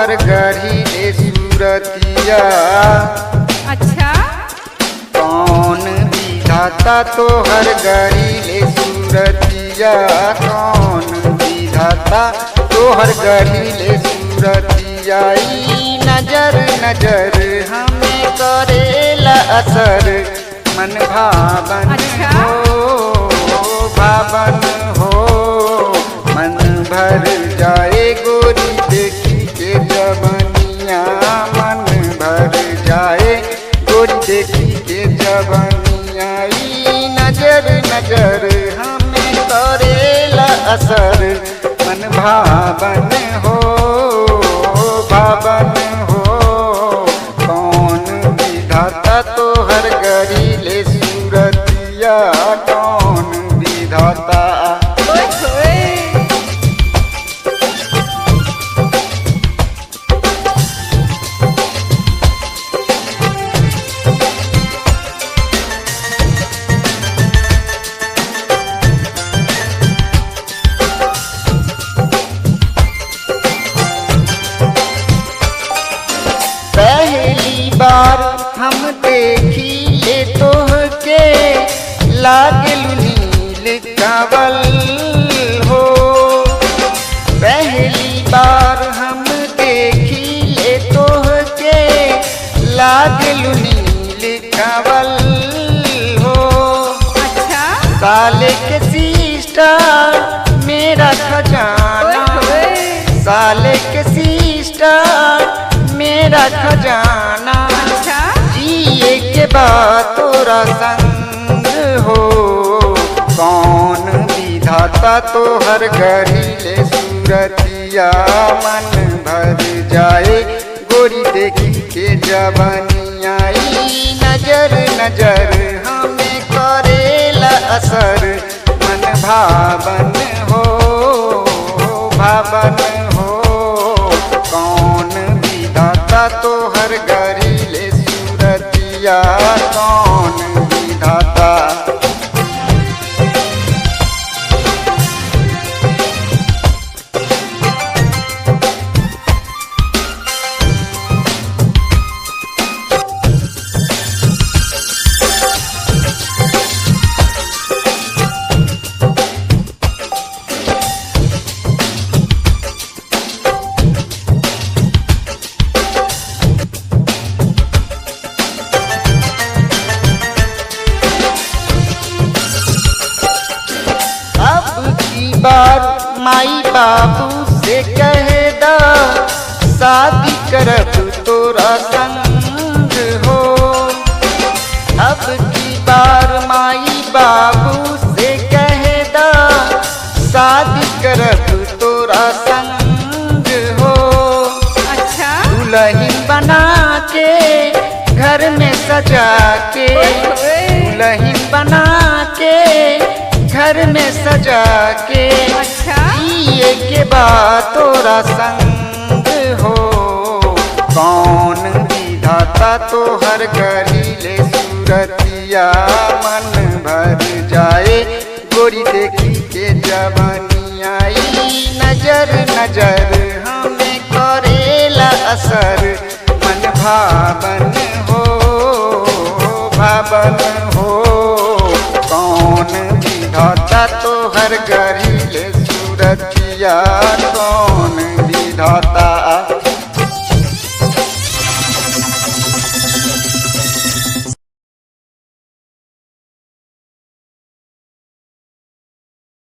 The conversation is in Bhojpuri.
हर गढ़ी ले सूरतिया। अच्छा कौन विधाता तो हर गढ़ी ले सूरतिया। कौन विधाता तो हर गढ़ी ले सूरतिया। ई नजर नजर हमें करेला असर मन भावन अच्छा। हो भावन हो। मन भर जाए गोरी देखी के जवनिया। मन भर जाए गोरी देखी के जवनिया। ई नजर नजर हमें करेला असर मन भावन हो भावन हो। कौन विधाता तो हर गढ़ी ले सूरतिया। कौन विधाता ओए होए। पहली बार हम देखी ले तोहके लागलू नील कंवल हो। पहली बार हम देखी ले तोहके लागलू नील कंवल हो। अच्छा साले के सिस्टर मेरा खजाना। ओए होए। साले के सिस्टर मेरा खजाना। अच्छा जिए के बाद तोरा संग हो। कौन विधाता तो हर गढ़ी ले सूरतिया। मन भर जाए गोरी देखी के जवनिया। ई नजर नजर हमें करेला असर मन भावन हो भावन हो। कौन विधाता तो हर गढ़ी ले सूरतिया। कौन विधाता बार माई बाबू से कह दा शादी करब तोरा संग हो। अब की बार माई बाबू से कह दा शादी करब तोरा संग हो। अच्छा दुल्हन बना के घर में सजा के। दुल्हन बना के घर में सजा के। अच्छा जिए के बाद तोरा संग हो। कौन विधाता तो हर गढ़ी ले सूरतिया। मन भर जाए गोरी देखी के जवनिया। ई नजर नजर हमें करेला असर मन भावन हो भावन हो। कौन विधाता तो हर गढ़ी ले सूरतिया। कौन विधाता